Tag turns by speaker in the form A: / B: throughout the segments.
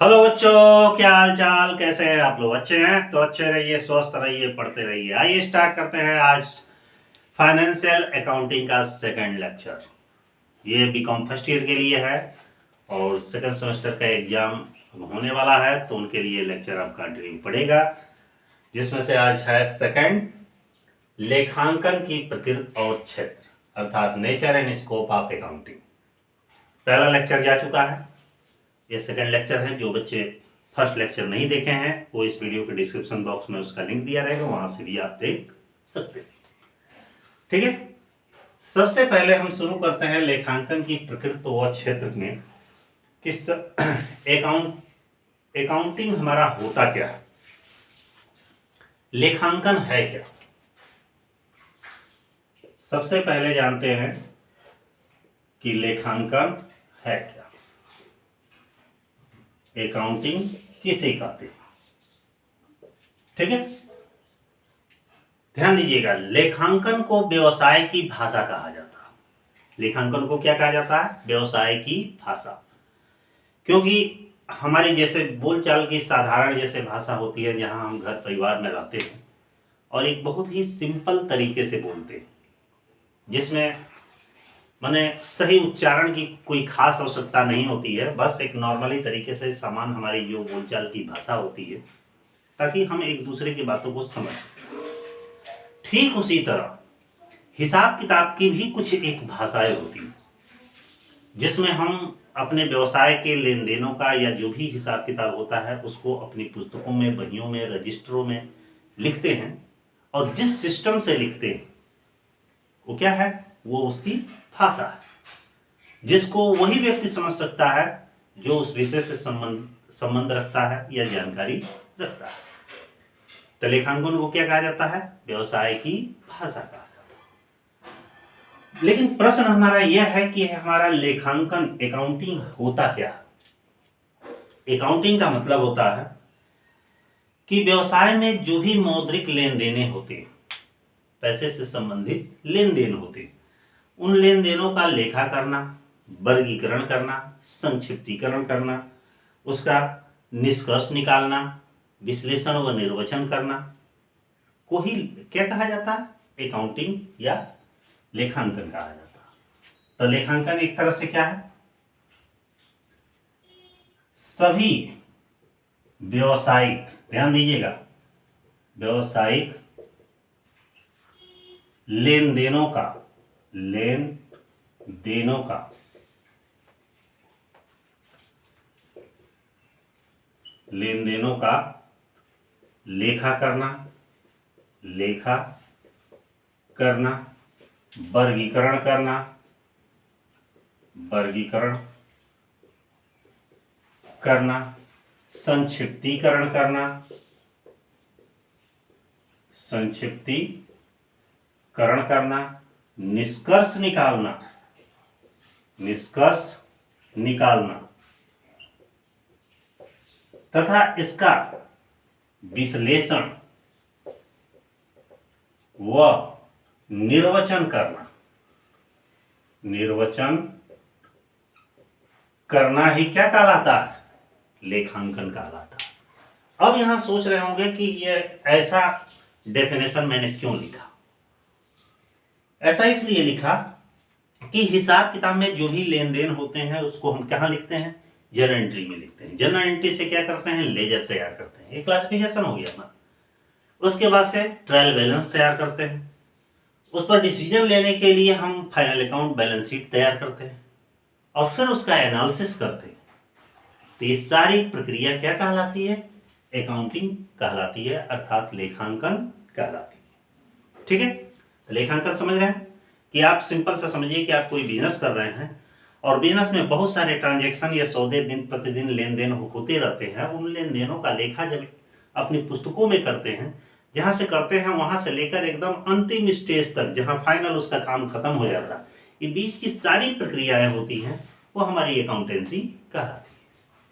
A: Hello बच्चों, क्या हाल चाल, कैसे हैं आप लोग? अच्छे हैं तो अच्छे रहिए, स्वस्थ रहिए, पढ़ते रहिए। आइए स्टार्ट करते हैं आज फाइनेंशियल अकाउंटिंग का सेकंड लेक्चर। ये बीकॉम फर्स्ट ईयर के लिए है और सेकंड सेमेस्टर का एग्जाम होने वाला है, तो उनके लिए लेक्चर अब कंटिन्यू पड़ेगा, जिसमें से आज है सेकंड, लेखांकन की प्रकृति और क्षेत्र, अर्थात nature and scope of accounting. पहला लेक्चर जा चुका है, ये सेकंड लेक्चर है। जो बच्चे फर्स्ट लेक्चर नहीं देखे हैं वो इस वीडियो के डिस्क्रिप्शन बॉक्स में उसका लिंक दिया रहेगा, वहां से भी आप देख सकते हैं। ठीक है, सबसे पहले हम शुरू करते हैं लेखांकन की प्रकृति व क्षेत्र में कि अकाउंटिंग हमारा होता क्या है, लेखांकन है क्या। सबसे पहले जानते हैं कि लेखांकन है क्या, अकाउंटिंग किसे कहते हैं। ठीक है, ध्यान दीजिएगा, लेखांकन को व्यवसाय की भाषा कहा जाता है। लेखांकन को क्या कहा जाता है? व्यवसाय की भाषा। क्योंकि हमारी जैसे बोलचाल की साधारण जैसे भाषा होती है, जहां हम घर परिवार में रहते हैं और एक बहुत ही सिंपल तरीके से बोलते हैं, जिसमें माने सही उच्चारण की कोई खास आवश्यकता नहीं होती है, बस एक नॉर्मली तरीके से समान हमारी जो बोलचाल की भाषा होती है, ताकि हम एक दूसरे की बातों को समझ सकें। ठीक उसी तरह हिसाब किताब की भी कुछ एक भाषाएं होती हैं, जिसमें हम अपने व्यवसाय के लेन देनों का या जो भी हिसाब किताब होता है उसको अपनी पुस्तकों में, बहियों में, रजिस्टरों में लिखते हैं। और जिस सिस्टम से लिखते हैं वो क्या है? वो उसकी भाषा है, जिसको वही व्यक्ति समझ सकता है जो उस विषय से संबंध रखता है या जानकारी रखता है। तो लेखांकन को क्या कहा जाता है? व्यवसाय की भाषा कहा जाता है। लेकिन प्रश्न हमारा यह है कि हमारा लेखांकन, अकाउंटिंग होता क्या है? अकाउंटिंग का मतलब होता है कि व्यवसाय में जो भी मौद्रिक लेन देने होते हैं, पैसे से संबंधित लेन देन होते हैं, उन लेन देनों का लेखा करना, वर्गीकरण करना, संक्षिप्तीकरण करना, उसका निष्कर्ष निकालना, विश्लेषण व निर्वचन करना को ही क्या कहा जाता है? अकाउंटिंग या लेखांकन कहा जाता है। तो लेखांकन एक तरह से क्या है? सभी व्यवसायिक, ध्यान दीजिएगा, व्यवसायिक लेन देनों का लेखा करना, वर्गीकरण करना, संक्षिप्तीकरण करना, निष्कर्ष निकालना तथा इसका विश्लेषण व निर्वचन करना ही क्या कहलाता है? लेखांकन कहलाता है। अब यहां सोच रहे होंगे कि ये ऐसा डेफिनेशन मैंने क्यों लिखा। ऐसा इसलिए लिखा कि हिसाब किताब में जो भी लेन देन होते हैं उसको हम कहाँ लिखते हैं? जर्नल एंट्री में लिखते हैं। जर्नल एंट्री से क्या करते हैं? लेजर तैयार करते हैं, एक क्लासिफिकेशन हो गया अपना। उसके बाद से ट्रायल बैलेंस तैयार करते हैं, उस पर डिसीजन लेने के लिए हम फाइनल अकाउंट बैलेंस शीट तैयार करते हैं और फिर उसका एनालिसिस करते हैं। तो ये सारी प्रक्रिया क्या कहलाती है? अकाउंटिंग कहलाती है, अर्थात लेखांकन कहलाती है। ठीक है, लेखांकन समझ रहे हैं कि आप सिंपल सा समझिए कि आप कोई बिजनेस कर रहे हैं और बिजनेस में बहुत सारे ट्रांजैक्शन या सौदे दिन प्रतिदिन लेन देन होते रहते हैं। उन लेन देनों का लेखा जब अपनी पुस्तकों में करते हैं, जहां से करते हैं वहां से लेकर एकदम अंतिम स्टेज तक जहां फाइनल उसका काम खत्म हो जाता है, ये बीच की सारी प्रक्रियाएं होती हैं, वो हमारी अकाउंटेंसी कहलाती है,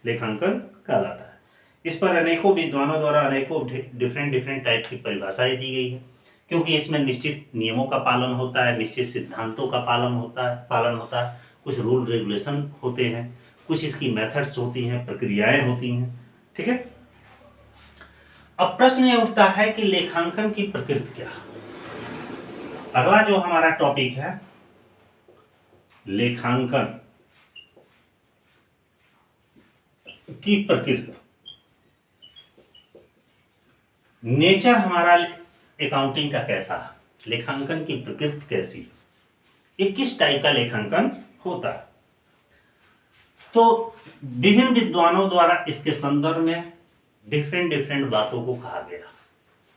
A: लेखांकन कहलाता है। इस पर अनेकों विद्वानों द्वारा अनेकों डिफरेंट टाइप की परिभाषाएं दी गई है, क्योंकि इसमें निश्चित नियमों का पालन होता है, निश्चित सिद्धांतों का पालन होता है, कुछ रूल रेगुलेशन होते हैं, कुछ इसकी मेथड्स होती हैं, प्रक्रियाएं होती हैं। ठीक है। अब प्रश्न ये उठता है कि लेखांकन की प्रकृति क्या है। अगला जो हमारा टॉपिक है, लेखांकन की प्रकृति। नेचर हमारा अकाउंटिंग का कैसा है, लेखांकन की प्रकृति कैसी, ये किस टाइप का लेखांकन होता है। तो विभिन्न विद्वानों द्वारा इसके संदर्भ में डिफरेंट बातों को कहा गया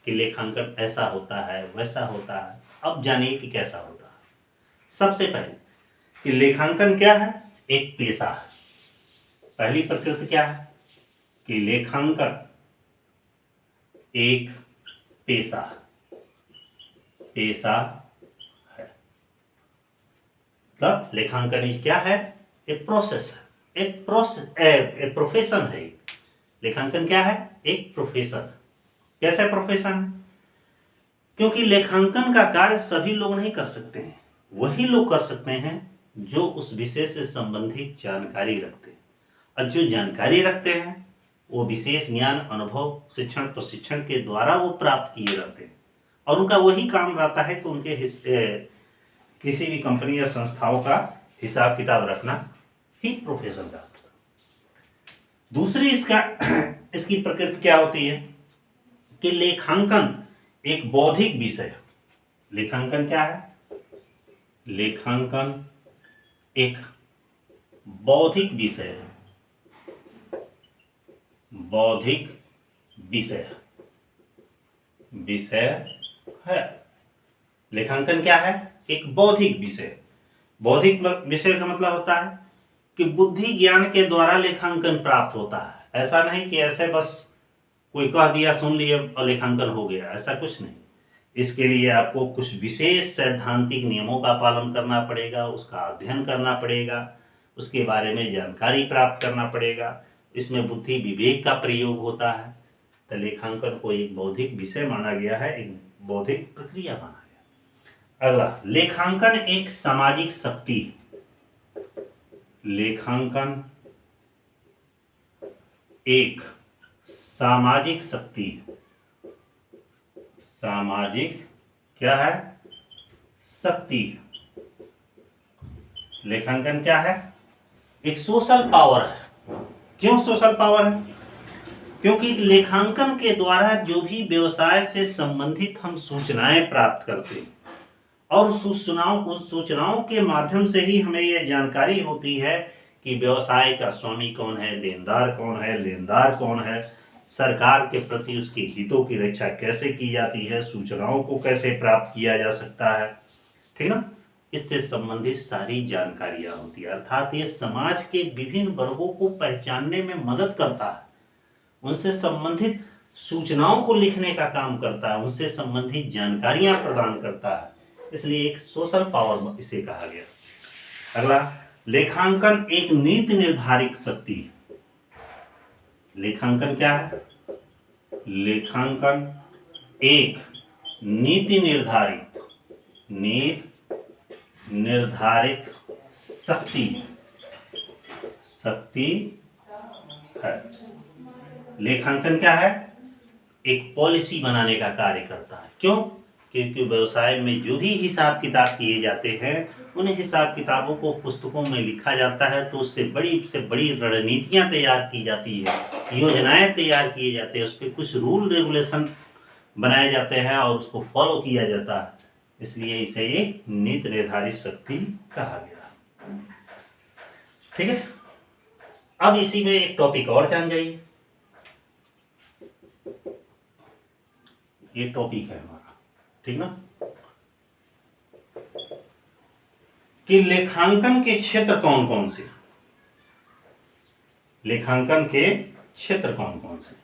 A: कि लेखांकन ऐसा होता है, वैसा होता है। अब जानिए कि कैसा होता है। सबसे पहले कि लेखांकन क्या है, एक पेशा है। पहली प्रकृति क्या है कि लेखांकन एक पेशा है। मतलब लेखांकन क्या है, एक प्रोसेस है, एक प्रोफेशन है। लेखांकन क्या है, एक प्रोफेशन। कैसा प्रोफेशन है, क्योंकि लेखांकन का कार्य सभी लोग नहीं कर सकते हैं, वही लोग कर सकते हैं जो उस विषय से संबंधित जानकारी रखते हैं। और जो जानकारी रखते हैं वो विशेष ज्ञान, अनुभव, शिक्षण, प्रशिक्षण के द्वारा वो प्राप्त किए रहते हैं। और उनका वही काम रहता है कि उनके किसी भी कंपनी या संस्थाओं का हिसाब किताब रखना ही प्रोफेशन का। दूसरी इसकी प्रकृति क्या होती है कि लेखांकन एक बौद्धिक विषय है। लेखांकन क्या है, लेखांकन एक बौद्धिक विषय है। बौद्धिक विषय है। लेखांकन क्या है, एक बौद्धिक विषय। बौद्धिक विषय का मतलब होता है कि बुद्धि ज्ञान के द्वारा लेखांकन प्राप्त होता है। ऐसा नहीं कि ऐसे बस कोई कह दिया, सुन लिए और लेखांकन हो गया, ऐसा कुछ नहीं। इसके लिए आपको कुछ विशेष सैद्धांतिक नियमों का पालन करना पड़ेगा, उसका अध्ययन करना पड़ेगा, उसके बारे में जानकारी प्राप्त करना पड़ेगा। इसमें बुद्धि विवेक का प्रयोग होता है। तो लेखांकन को एक बौद्धिक विषय माना गया है, एक बौद्धिक प्रक्रिया माना गया। अगला, लेखांकन एक सामाजिक शक्ति। लेखांकन एक सामाजिक शक्ति। सामाजिक क्या है, शक्ति। लेखांकन क्या है, एक सोशल पावर है। क्यों सोशल पावर है, क्योंकि लेखांकन के द्वारा जो भी व्यवसाय से संबंधित हम सूचनाएं प्राप्त करते हैं और उस सूचनाओं के माध्यम से ही हमें यह जानकारी होती है कि व्यवसाय का स्वामी कौन है, देनदार कौन है, लेनदार कौन है, सरकार के प्रति उसके हितों की रक्षा कैसे की जाती है, सूचनाओं को कैसे प्राप्त किया जा सकता है। ठीक ना, इससे संबंधित सारी जानकारियां होती है। अर्थात ये समाज के विभिन्न वर्गों को पहचानने में मदद करता है, उनसे संबंधित सूचनाओं को लिखने का काम करता है, उनसे संबंधित जानकारियां प्रदान करता है। इसलिए एक सोशल पावर इसे कहा गया। अगला, लेखांकन एक नीति निर्धारित शक्ति। लेखांकन क्या है, लेखांकन एक नीति निर्धारित शक्ति है। लेखांकन क्या है, एक पॉलिसी बनाने का कार्य करता है। क्यों, क्योंकि व्यवसाय में जो भी हिसाब किताब किए जाते हैं उन हिसाब किताबों को पुस्तकों में लिखा जाता है, तो उससे बड़ी से बड़ी रणनीतियां तैयार की जाती है, योजनाएं तैयार किए जाते हैं, उस पर कुछ रूल रेगुलेशन बनाए जाते हैं और उसको फॉलो किया जाता है। इसलिए इसे एक नीति निर्धारित शक्ति कहा गया। ठीक है, अब इसी में एक टॉपिक और जान जाइए। ये टॉपिक है हमारा, ठीक ना, कि लेखांकन के क्षेत्र कौन कौन से। लेखांकन के क्षेत्र कौन कौन से,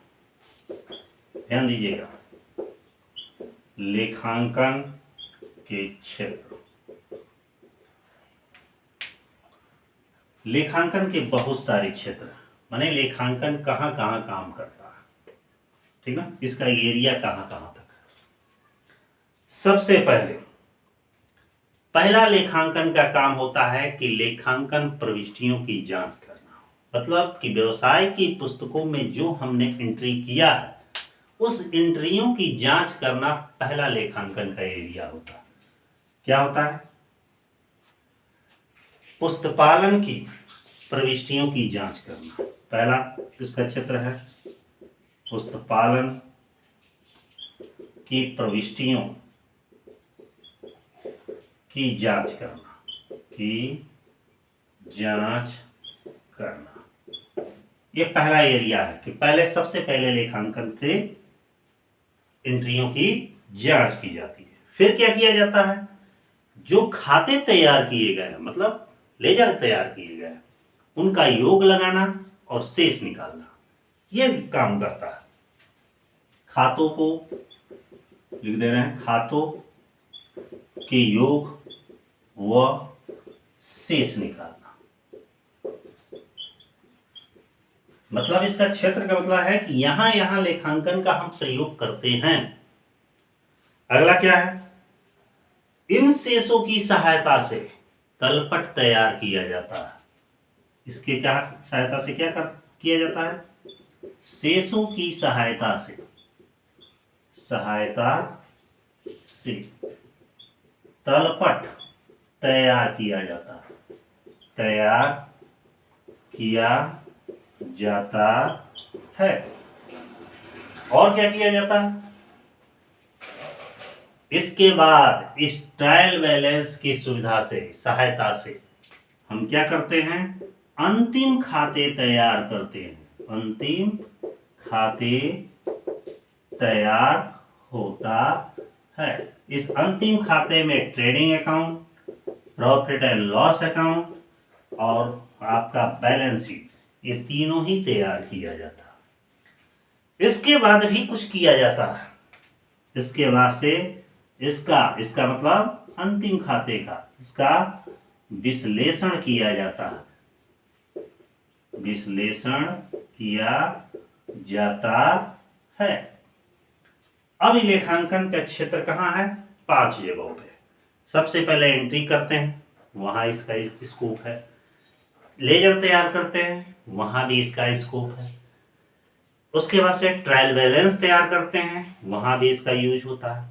A: ध्यान दीजिएगा। लेखांकन के क्षेत्र, लेखांकन के बहुत सारे क्षेत्र, माने लेखांकन कहां कहां काम करता है, ठीक ना, इसका एरिया कहां कहां तक है। सबसे पहला लेखांकन का काम होता है कि लेखांकन प्रविष्टियों की जांच करना। मतलब कि व्यवसाय की पुस्तकों में जो हमने एंट्री किया है उस एंट्रियों की जांच करना पहला लेखांकन का एरिया होता है। क्या होता है? पुस्तपालन की प्रविष्टियों की जांच करना पहला इसका क्षेत्र है। पुस्तपालन की प्रविष्टियों की जांच करना, ये पहला एरिया है कि पहले सबसे पहले लेखांकन से एंट्रियों की जांच की जाती है। फिर क्या किया जाता है? जो खाते तैयार किए गए हैं, मतलब लेजर तैयार किए गए हैं, उनका योग लगाना और शेष निकालना, ये काम करता है। खातों को लिख दे रहे हैं, खातों के योग व शेष निकालना। मतलब इसका क्षेत्र का मतलब है कि यहां यहां लेखांकन का हम प्रयोग करते हैं। अगला क्या है? इन शेषों की सहायता से तलपट तैयार किया जाता है। इसके क्या सहायता से क्या किया जाता है? शेषों की सहायता से तलपट तैयार किया जाता है। तैयार किया जाता है। और क्या किया जाता है? इसके बाद इस ट्रायल बैलेंस की सुविधा से, सहायता से हम क्या करते हैं? अंतिम खाते तैयार करते हैं। अंतिम खाते तैयार होता है। इस अंतिम खाते में trading account, profit and loss account और आपका बैलेंस शीट, ये तीनों ही तैयार किया जाता है। इसके बाद भी कुछ किया जाता है। इसके बाद से इसका मतलब अंतिम खाते का, इसका विश्लेषण किया जाता है। विश्लेषण किया जाता है। अब लेखांकन का क्षेत्र कहाँ है? 5 जगहों पे। सबसे पहले एंट्री करते हैं, वहां इसका स्कोप है। लेजर तैयार करते हैं, वहां भी इसका स्कोप है। उसके बाद से ट्रायल बैलेंस तैयार करते हैं, वहां भी इसका यूज होता है।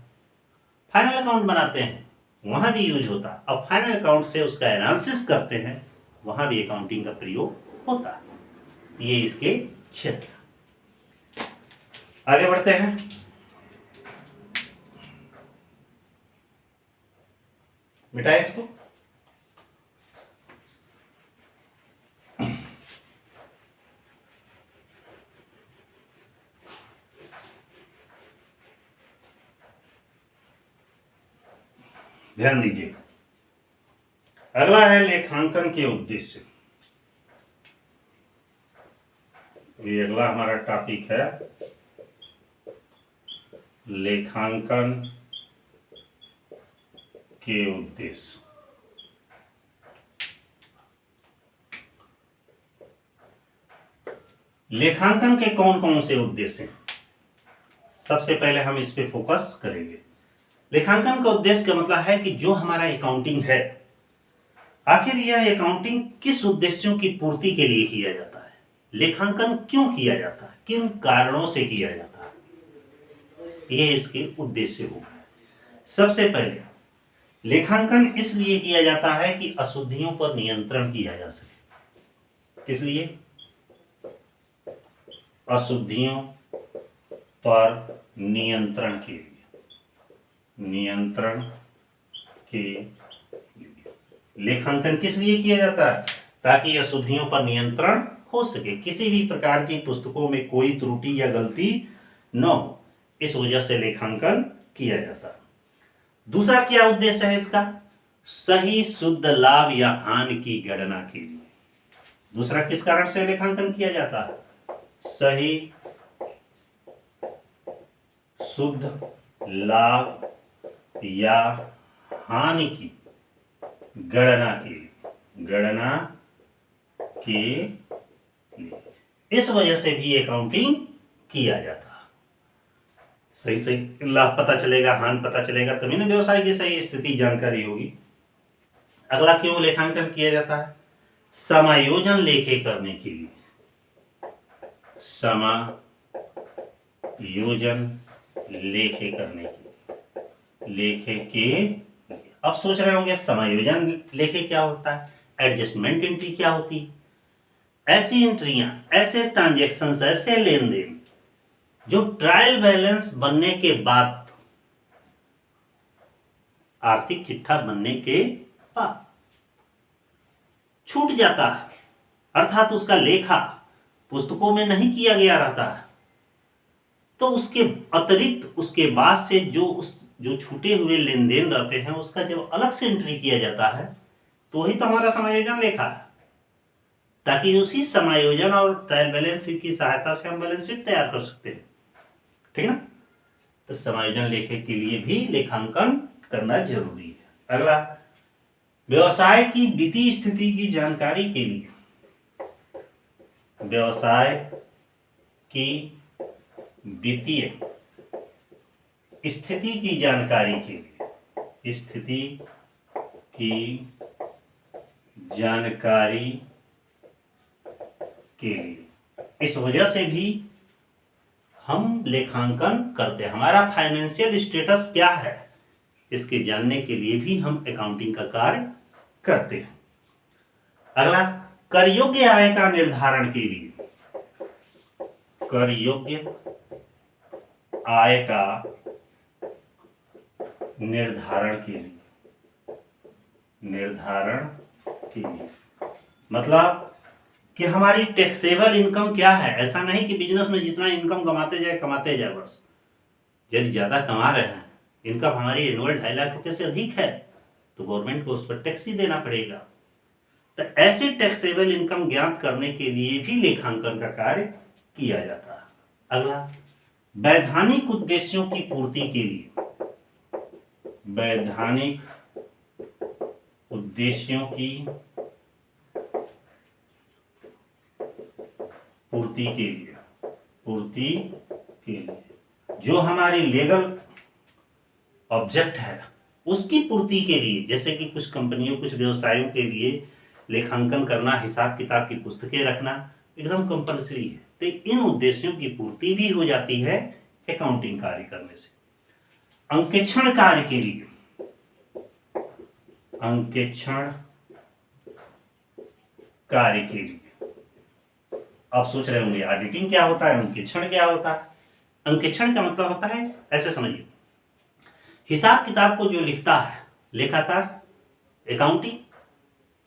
A: फाइनल अकाउंट बनाते हैं, वहां भी यूज होता है। अब फाइनल अकाउंट से उसका एनालिसिस करते हैं, वहां भी अकाउंटिंग का प्रयोग होता है। ये इसके क्षेत्र। आगे बढ़ते हैं। मिटाए इसको। ध्यान दीजिए। अगला है लेखांकन के उद्देश्य। ये अगला हमारा टॉपिक है लेखांकन के उद्देश्य। लेखांकन के कौन कौन से उद्देश्य हैं? सबसे पहले हम इस पे फोकस करेंगे। लेखांकन का उद्देश्य का मतलब है कि जो हमारा अकाउंटिंग है, आखिर यह अकाउंटिंग किस उद्देश्यों की पूर्ति के लिए किया जाता है? लेखांकन क्यों किया जाता है? किन कारणों से किया जाता है? ये इसके उद्देश्य हो गए। सबसे पहले लेखांकन इसलिए किया जाता है कि अशुद्धियों पर नियंत्रण किया जा सके। किस लिए? अशुद्धियों पर नियंत्रण के लिए। नियंत्रण के लिए लेखांकन किस लिए किया जाता है? ताकि अशुद्धियों पर नियंत्रण हो सके, किसी भी प्रकार की पुस्तकों में कोई त्रुटि या गलती न हो, इस वजह से लेखांकन किया जाता है। दूसरा क्या उद्देश्य है इसका? सही शुद्ध लाभ या हानि की गणना के लिए। दूसरा किस कारण से लेखांकन किया जाता है? सही शुद्ध लाभ या हानि की गणना के लिए, इस वजह से भी अकाउंटिंग किया जाता है। सही सही लाभ पता चलेगा, हानि पता चलेगा, तभी ना व्यवसाय की सही स्थिति जानकारी होगी। अगला क्यों लेखांकन किया जाता है? समायोजन लेखे करने के लिए, समायोजन लेखे करने के लेखे के अब सोच रहे होंगे समायोजन लेखे क्या होता है, एडजस्टमेंट एंट्री क्या होती है। ऐसी एंट्रियां, ऐसे ट्रांजैक्शंस, ऐसे लेन देन जो ट्रायल बैलेंस बनने के बाद, आर्थिक चिट्ठा बनने के बाद छूट जाता है, अर्थात उसका लेखा पुस्तकों में नहीं किया गया रहता है, तो उसके अतिरिक्त उसके बाद से जो छूटे हुए लेन देन रहते हैं उसका जब अलग से एंट्री किया जाता है तो ही तो हमारा समायोजन लेखा है, ताकि उसी समायोजन और ट्रायल बैलेंस शीट की सहायता से हम बैलेंस शीट तैयार कर सकते हैं। ठीक ना। तो समायोजन लेखे के लिए भी लेखांकन करना जरूरी है। अगला, व्यवसाय की वित्तीय स्थिति की जानकारी के लिए, व्यवसाय की वित्तीय स्थिति की जानकारी के लिए, स्थिति की जानकारी के लिए, इस वजह से भी हम लेखांकन करते हैं। हमारा फाइनेंशियल स्टेटस क्या है इसके जानने के लिए भी हम अकाउंटिंग का कार्य करते हैं। अगला, कर योग्य आय का निर्धारण के लिए, कर योग्य आय का निर्धारण के लिए मतलब कि हमारी टैक्सेबल इनकम क्या है। ऐसा नहीं कि बिजनेस में जितना इनकम कमाते जाए बस। यदि ज्यादा कमा रहे हैं, इनकम हमारी एनुअल 2.5 लाख रुपए से अधिक है, तो गवर्नमेंट को उस पर टैक्स भी देना पड़ेगा। तो ऐसे टैक्सेबल इनकम ज्ञात करने के लिए भी लेखांकन का कार्य किया जाता है। अगला, वैधानिक उद्देश्यों की पूर्ति के लिए, वैधानिक उद्देश्यों की पूर्ति के लिए जो हमारी लीगल ऑब्जेक्ट है उसकी पूर्ति के लिए, जैसे कि कुछ कंपनियों, कुछ व्यवसायों के लिए लेखांकन करना, हिसाब किताब की पुस्तकें रखना एकदम कंपलसरी है। तो इन उद्देश्यों की पूर्ति भी हो जाती है अकाउंटिंग कार्य करने से। अंकेक्षण कार्य के लिए, अंकेक्षण कार्य के लिए आप सोच रहे होंगे ऑडिटिंग क्या होता है, अंकेक्षण क्या होता है। अंकेक्षण का मतलब होता है, ऐसे समझिए, हिसाब किताब को जो लिखता है लेखाकार, अकाउंटिंग,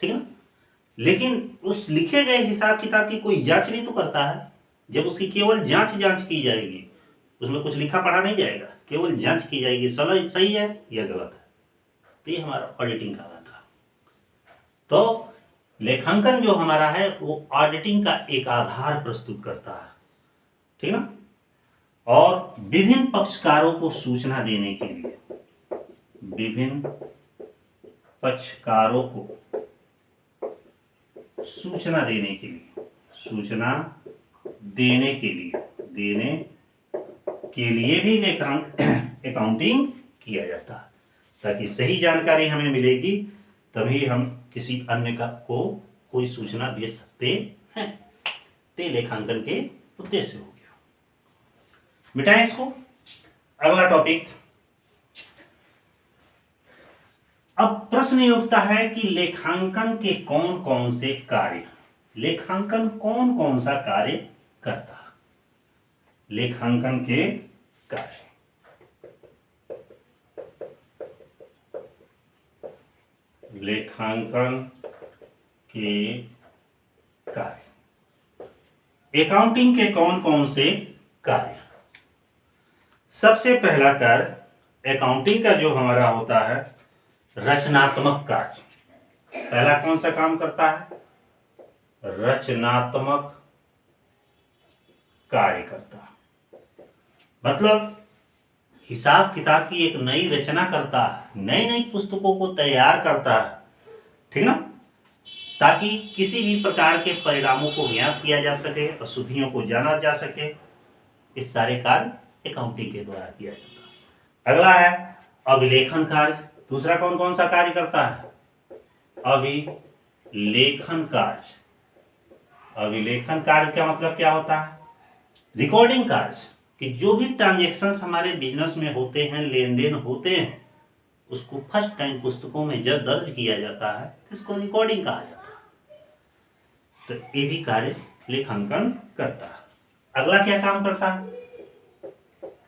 A: ठीक है, लेकिन उस लिखे गए हिसाब किताब की कोई जांच भी तो करता है। जब उसकी केवल जांच की जाएगी, उसमें कुछ लिखा पढ़ा नहीं जाएगा, केवल जांच की जाएगी सही है या गलत है, तो ये हमारा ऑडिटिंग कहलाता है। तो लेखांकन जो हमारा है वो ऑडिटिंग का एक आधार प्रस्तुत करता है, ठीक ना। और विभिन्न पक्षकारों को सूचना देने के लिए, विभिन्न पक्षकारों को सूचना देने के लिए भी अकाउंटिंग किया जाता है, ताकि सही जानकारी हमें मिलेगी तभी हम किसी अन्य को कोई सूचना दे सकते हैं। ते लेखांकन के उद्देश्य हो गया। मिटाएं इसको। अगला टॉपिक, अब प्रश्न ये उठता है कि लेखांकन के कौन कौन से कार्य, लेखांकन कौन कौन सा कार्य करता है। लेखांकन के कार्य, लेखांकन के कार्य, अकाउंटिंग के कौन कौन से कार्य। सबसे पहला कार्य अकाउंटिंग का जो हमारा होता है रचनात्मक कार्य। पहला कौन सा काम करता है, रचनात्मक कार्य करता है। मतलब हिसाब किताब की एक नई रचना करता है, नई नई पुस्तकों को तैयार करता है, ठीक ना, ताकि किसी भी प्रकार के परिणामों को ज्ञात किया जा सके, अशुद्धियों को जाना जा सके। इस सारे कार्य अकाउंटिंग के द्वारा किया जाता है। अगला है अभिलेखन कार्य। दूसरा कौन कौन सा कार्य करता है, अभिलेखन लेखन कार्य। अभिलेखन कार्य का मतलब क्या होता है? रिकॉर्डिंग कार्य, कि जो भी ट्रांजेक्शन्स हमारे बिजनेस में होते हैं, लेन देन होते हैं, उसको फर्स्ट टाइम पुस्तकों में जब दर्ज किया जाता है तो इसको रिकॉर्डिंग कहा जाता है। तो ये भी कार्य लेखांकन करता है। अगला क्या काम करता है?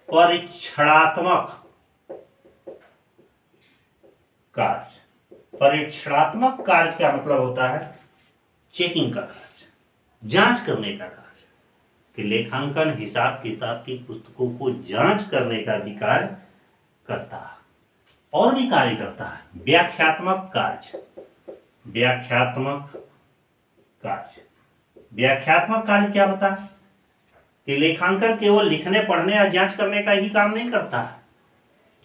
A: परीक्षणात्मक कार्य। परीक्षणात्मक कार्य का मतलब होता है चेकिंग का कार्य, जांच करने का कार्य, कि लेखांकन हिसाब किताब की पुस्तकों को जांच करने का भी कार्य करता है। और भी कार्य करता है व्याख्यात्मक कार्य। व्याख्यात्मक कार्य, व्याख्यात्मक कार्य क्या होता है? कि लेखांकन केवल लिखने, पढ़ने या जांच करने का ही काम नहीं करता है।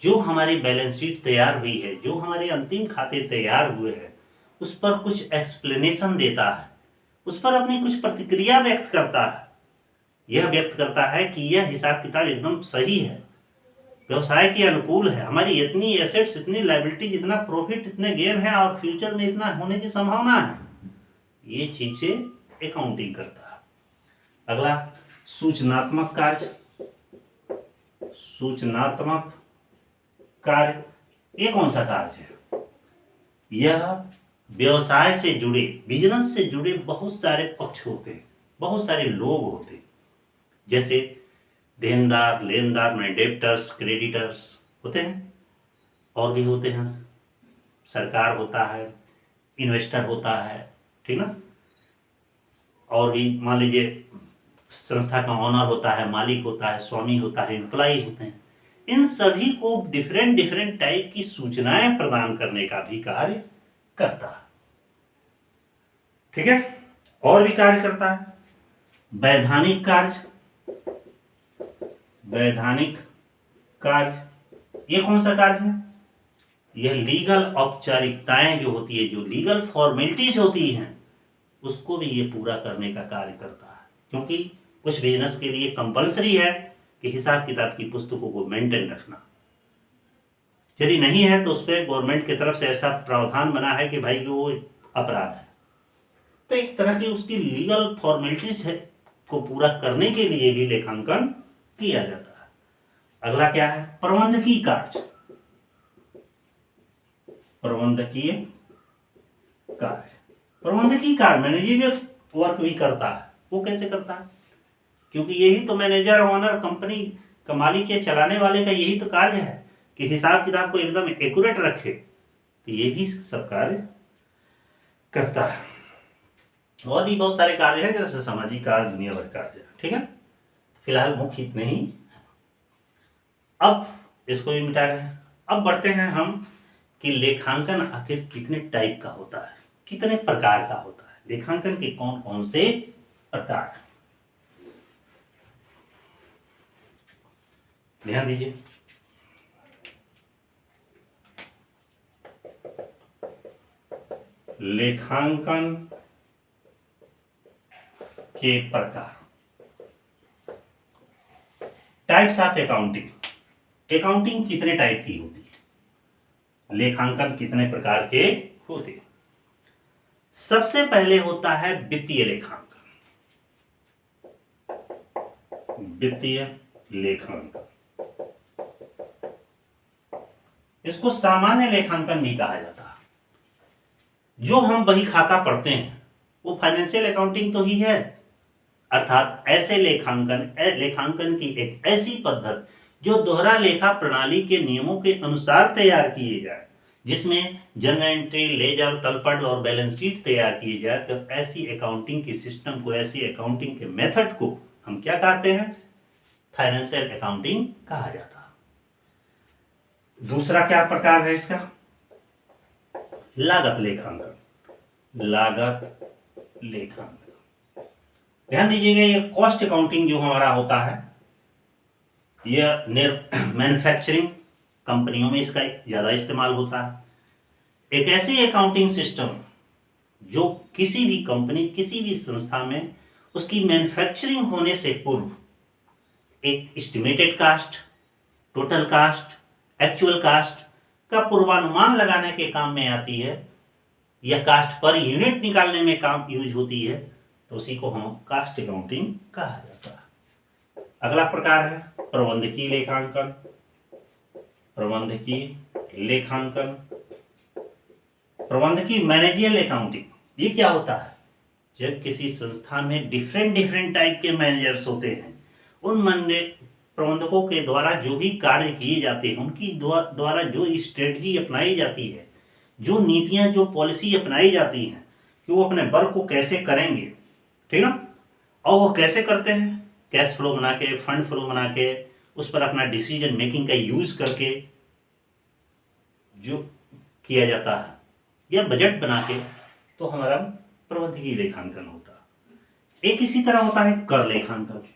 A: जो हमारी बैलेंस शीट तैयार हुई है, जो हमारे अंतिम खाते तैयार हुए हैं, उस पर कुछ एक्सप्लेनेशन देता है, उस पर अपनी कुछ प्रतिक्रिया व्यक्त करता है। यह व्यक्त करता है कि यह हिसाब किताब एकदम सही है, व्यवसाय के अनुकूल है, हमारी इतनी एसेट्स, इतनी लायबिलिटी, जितना प्रॉफिट, इतने गेन है और फ्यूचर में इतना होने की संभावना है। ये चीजें अकाउंटिंग करता है। अगला सूचनात्मक कार्य। सूचनात्मक कार्य ये कौन सा कार्य है? यह व्यवसाय से जुड़े, बिजनेस से जुड़े बहुत सारे पक्ष होते हैं, बहुत सारे लोग होते हैं, जैसे देनदार, लेनदार में डेब्टर्स, क्रेडिटर्स होते हैं, और भी होते हैं, सरकार होता है, इन्वेस्टर होता है, ठीक ना, और भी मान लीजिए संस्था का ऑनर होता है, मालिक होता है, स्वामी होता है, एम्प्लॉय होते हैं। इन सभी को डिफरेंट डिफरेंट टाइप की सूचनाएं प्रदान करने का भी कार्य करता है, ठीक है। और भी कार्य करता है वैधानिक कार्य। वैधानिक कार्य ये कौन सा कार्य है? यह लीगल औपचारिकताएं जो होती है, जो लीगल फॉर्मेलिटीज होती हैं, उसको भी ये पूरा करने का कार्य करता है। क्योंकि कुछ बिजनेस के लिए कंपलसरी है कि हिसाब किताब की पुस्तकों को मेंटेन रखना। यदि नहीं है तो उस पर गवर्नमेंट की तरफ से ऐसा प्रावधान बना है कि भाई वो अपराध है। तो इस तरह की उसकी लीगल फॉर्मेलिटीज है को पूरा करने के लिए भी लेखांकन किया जाता है। अगला क्या है? प्रबंधकीय कार्य। प्रबंधकीय कार्य, प्रबंधकीय कार्य मैनेजरियल वर्क भी करता है। वो कैसे करता है? क्योंकि यही तो मैनेजर, ओनर, कंपनी का मालिक या चलाने वाले का यही तो कार्य है कि हिसाब किताब को एकदम एक्यूरेट रखे। तो ये भी सब कार्य करता है। और भी बहुत सारे कार्य हैं, जैसे सामाजिक कार्य, दुनिया भर कार्य, ठीक है। फिलहाल मुख्य इतने ही। अब इसको भी मिटा रहे हैं। अब बढ़ते हैं हम कि लेखांकन आखिर कितने टाइप का होता है, कितने प्रकार का होता है, लेखांकन के कौन कौन से प्रकार। ध्यान दीजिए। लेखांकन के प्रकार। Types of accounting. अकाउंटिंग कितने टाइप की होती है, लेखांकन कितने प्रकार के होते हैं। सबसे पहले होता है वित्तीय लेखांकन। वित्तीय लेखांकन, इसको सामान्य लेखांकन भी कहा जाता है। जो हम बही खाता पढ़ते हैं वो फाइनेंशियल अकाउंटिंग तो ही है, अर्थात ऐसे लेखांकन की एक ऐसी पद्धति जो दोहरा लेखा प्रणाली के नियमों के अनुसार तैयार किए जाए, जिसमें जर्नल एंट्री, लेजर, तलपट और बैलेंस शीट तैयार किए जाए। तो ऐसी अकाउंटिंग की सिस्टम को, ऐसी अकाउंटिंग के मेथड को हम क्या कहते हैं? फाइनेंशियल अकाउंटिंग कहा जाता है। दूसरा क्या प्रकार है इसका? लागत लेखांकन। लागत लेखांकन, ध्यान दीजिएगा, ये कॉस्ट अकाउंटिंग जो हमारा होता है, यह मैन्युफैक्चरिंग कंपनियों में इसका ज़्यादा इस्तेमाल होता है। एक ऐसी अकाउंटिंग सिस्टम जो किसी भी कंपनी, किसी भी संस्था में उसकी मैन्युफैक्चरिंग होने से पूर्व एक estimated cost, total cost, actual cost का पूर्वानुमान लगाने के काम में आती है। या कास्ट पर यूनिट निकालने में काम यूज होती है, तो उसी को हम कास्ट अकाउंटिंग कहा जाता है। अगला प्रकार है प्रबंधकीय लेखांकन। प्रबंधकीय लेखांकन, प्रबंधकीय मैनेजियल अकाउंटिंग, ये क्या होता है? जब किसी संस्था में डिफरेंट टाइप के मैनेजर्स होते हैं, उन प्रबंधकों के द्वारा जो भी कार्य किए जाते हैं, उनकी द्वारा जो स्ट्रेटजी अपनाई जाती है, जो नीतियां, जो पॉलिसी अपनाई जाती हैं कि वो अपने वर्क को कैसे करेंगे, ठीक ना, और वो कैसे करते हैं, कैश फ्लो बना के, फंड फ्लो बना के, उस पर अपना डिसीजन मेकिंग का यूज करके जो किया जाता है, या बजट बना के, तो हमारा प्रबंधकीय लेखांकन होता है। एक इसी तरह होता है कर लेखांकन।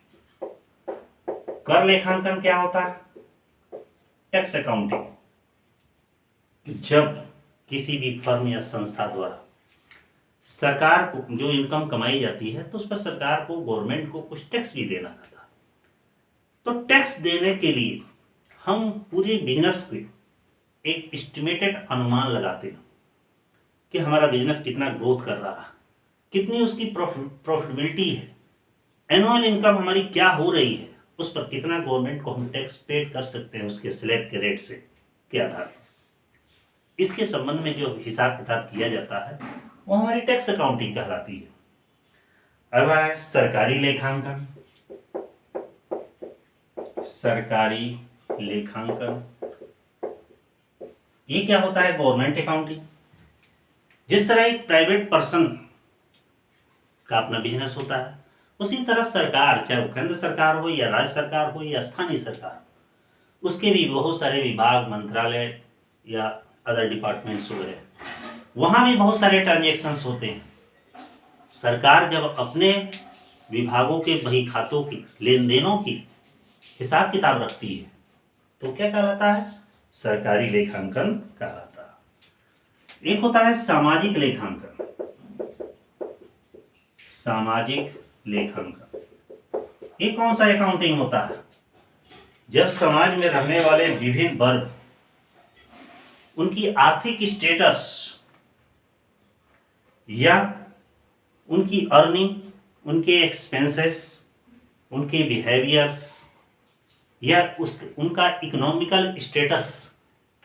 A: कर लेखांकन क्या होता है? Tax accounting. जब किसी भी फर्म या संस्था द्वारा सरकार को जो इनकम कमाई जाती है, तो उस पर सरकार को, गवर्नमेंट को कुछ टैक्स भी देना पड़ता है। तो टैक्स देने के लिए हम पूरे बिजनेस के एक एस्टिमेटेड अनुमान लगाते हैं कि हमारा बिजनेस कितना ग्रोथ कर रहा है, कितनी उसकी प्रॉफिटेबिलिटी है, एनुअल इनकम हमारी क्या हो रही है, उस पर कितना गवर्नमेंट को हम टैक्स पेड कर सकते हैं उसके स्लैब के रेट से के आधार पर। इसके संबंध में जो हिसाब किताब किया जाता है, वो हमारी टैक्स अकाउंटिंग कहलाती है। अगला है सरकारी लेखांकन। सरकारी लेखांकन, ये क्या होता है? Government accounting. जिस तरह एक प्राइवेट पर्सन का अपना बिजनेस होता है, उसी तरह सरकार, चाहे वो केंद्र सरकार हो या राज्य सरकार हो या स्थानीय सरकार, उसके भी बहुत सारे विभाग, मंत्रालय या अदर डिपार्टमेंट्स वगैरह, वहाँ भी बहुत सारे ट्रांजेक्शन्स होते हैं। सरकार जब अपने विभागों के बही खातों की, लेन देनों की हिसाब किताब रखती है, तो क्या कहलाता है? सरकारी लेखांकन कहलाता है। एक होता है सामाजिक लेखांकन। सामाजिक लेखांकन, ये कौन सा अकाउंटिंग होता है? जब समाज में रहने वाले विभिन्न वर्ग, उनकी आर्थिक स्टेटस या उनकी अर्निंग, उनके एक्सपेंसेस, उनके बिहेवियर्स या उनका इकोनॉमिकल स्टेटस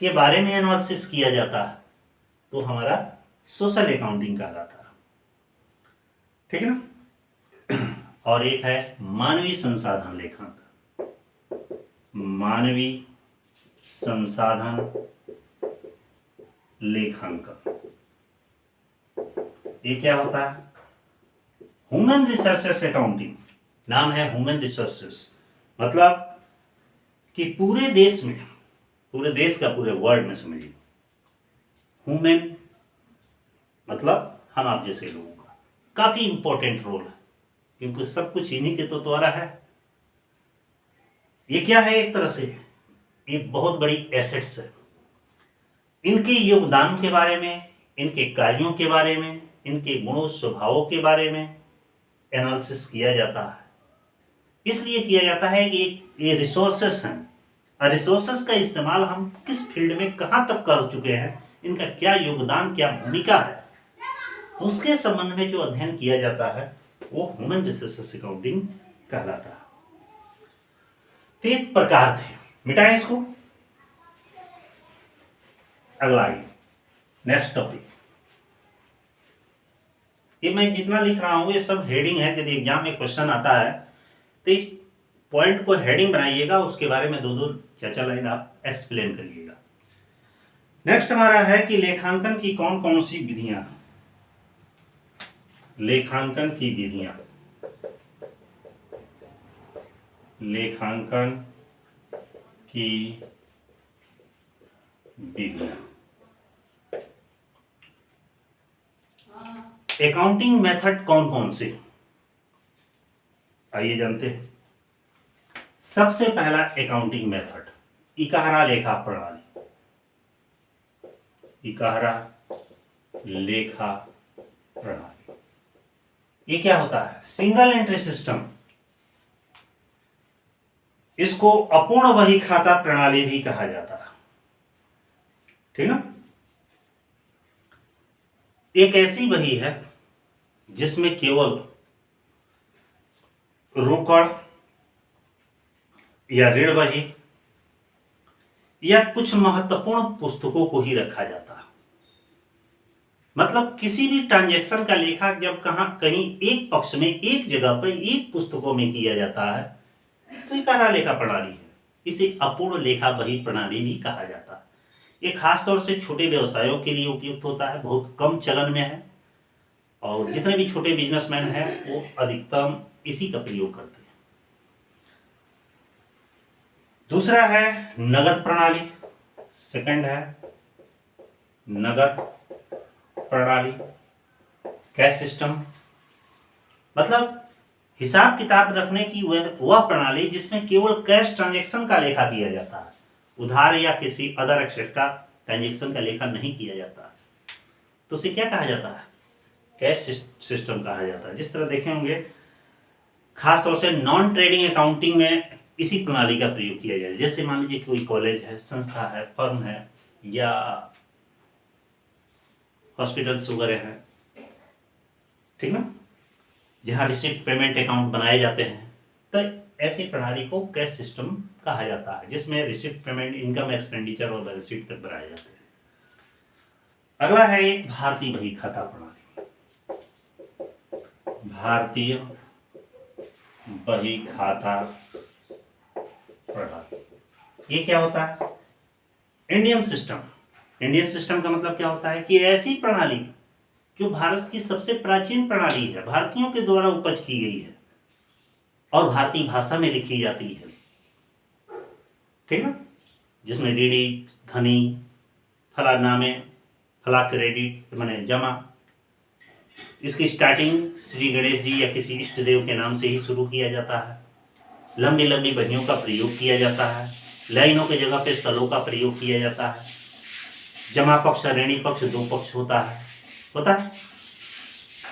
A: के बारे में एनालिसिस किया जाता है, तो हमारा सोशल अकाउंटिंग कहलाता है। ठीक है ना। और एक है मानवीय संसाधन लेखांकन। मानवीय संसाधन लेखांकन, ये क्या होता है? Human resources accounting. नाम है ह्यूमन रिसोर्सेस, मतलब कि पूरे देश में, पूरे देश का, पूरे वर्ल्ड में समझिए, ह्यूमन मतलब हम आप जैसे लोगों का काफी इंपॉर्टेंट रोल है, क्योंकि सब कुछ इन्हीं के तो द्वारा है। ये क्या है? एक तरह से ये बहुत बड़ी एसेट्स है। इनके योगदान के बारे में, इनके कार्यों के बारे में, इनके गुणों स्वभावों के बारे में एनालिसिस किया जाता है। इसलिए किया जाता है कि ये रिसोर्सेस हैं, और रिसोर्सेस का इस्तेमाल हम किस फील्ड में कहाँ तक कर चुके हैं, इनका क्या योगदान, क्या भूमिका है, उसके संबंध में जो अध्ययन किया जाता है वो ह्यूमन रिसोर्सेस अकाउंटिंग कहलाता है। 3 प्रकार थे, मिटाएं इसको। अगला आइए, नेक्स्ट टॉपिक। ये मैं जितना लिख रहा हूं ये सब हेडिंग है। यदि एग्जाम में क्वेश्चन आता है तो इस पॉइंट को हेडिंग बनाइएगा, उसके बारे में 2-2 चर्चा लाइन आप एक्सप्लेन करिएगा। नेक्स्ट हमारा है कि लेखांकन की कौन कौन सी विधियां। लेखांकन की विधियां, लेखांकन की विधियां। अकाउंटिंग मेथड कौन कौन से, आइए जानते हैं। सबसे पहला अकाउंटिंग मेथड इकहरा लेखा प्रणाली। इकहरा लेखा प्रणाली, ये क्या होता है? Single entry system. इसको अपूर्ण बही खाता प्रणाली भी कहा जाता है, ठीक ना। एक ऐसी बही है जिसमें केवल रोकड़ या ऋण बही या कुछ महत्वपूर्ण पुस्तकों को ही रखा जाता है। मतलब किसी भी ट्रांजैक्शन का लेखा जब कहीं एक पक्ष में एक जगह पर एक पुस्तकों में किया जाता है तो ये कारा लेखा प्रणाली है। इसे अपूर्ण लेखा बही प्रणाली भी कहा जाता है। ये खासतौर से छोटे व्यवसायों के लिए उपयुक्त होता है, बहुत कम चलन में है और जितने भी छोटे बिजनेसमैन हैं वो अधिकतम इसी का प्रयोग करते हैं। दूसरा है नगद प्रणाली, सेकंड है नगद प्रणाली, कैश सिस्टम। मतलब हिसाब किताब रखने की वह प्रणाली जिसमें केवल कैश ट्रांजैक्शन का लेखा किया जाता है, उधार या किसी अदर एक्स्ट्रा ट्रांजैक्शन का लेखा नहीं किया जाता। तो उसे क्या कहा जाता है? कैश सिस्टम कहा जाता है। जिस तरह देखे होंगे खासतौर से नॉन ट्रेडिंग अकाउंटिंग में इसी प्रणाली का प्रयोग किया जाए। जैसे मान लीजिए कोई कॉलेज है, संस्था है, फर्म है या हॉस्पिटल्स वगैरह हैं, ठीक ना, जहाँ रिसिप्ट पेमेंट अकाउंट बनाए जाते हैं, तो ऐसी प्रणाली को कैश सिस्टम कहा जाता है जिसमें रिसिप्ट पेमेंट, इनकम, एक्सपेंडिचर और बैलेंस शीट तक बनाए जाते हैं। अगला है एक भारतीय बही खाता प्रणाली। भारतीय बही खाता प्रणाली ये क्या होता है? Indian system. इंडियन सिस्टम का मतलब क्या होता है कि ऐसी प्रणाली जो भारत की सबसे प्राचीन प्रणाली है, भारतीयों के द्वारा उपज की गई है और भारतीय भाषा में लिखी जाती है, ठीक है, जिसमें ऋणी, धनी, फला नामे, फला क्रेडिट माने जमा। इसकी स्टार्टिंग श्री गणेश जी या किसी इष्ट देव के नाम से ही शुरू किया जाता है। लंबी लंबी बहियों का प्रयोग किया जाता है, लाइनों की जगह पे सलों का प्रयोग किया जाता है। जमा पक्ष, ऋणी पक्ष, दो पक्ष होता है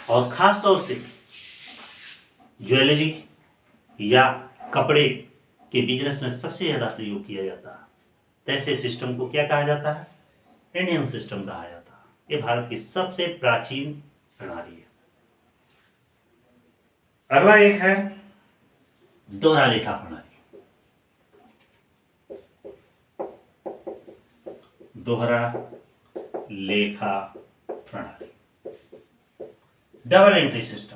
A: और खास तौर से ज्वेलरी या कपड़े के बिजनेस में सबसे ज्यादा प्रयोग किया जाता है। तो ऐसे सिस्टम को क्या कहा जाता है? इंडियन सिस्टम कहा जाता है। ये भारत की सबसे प्राचीन प्रणाली है। अगला एक है दोहरा लेखा प्रणाली। दोहरा लेखा प्रणाली, डबल एंट्री सिस्टम।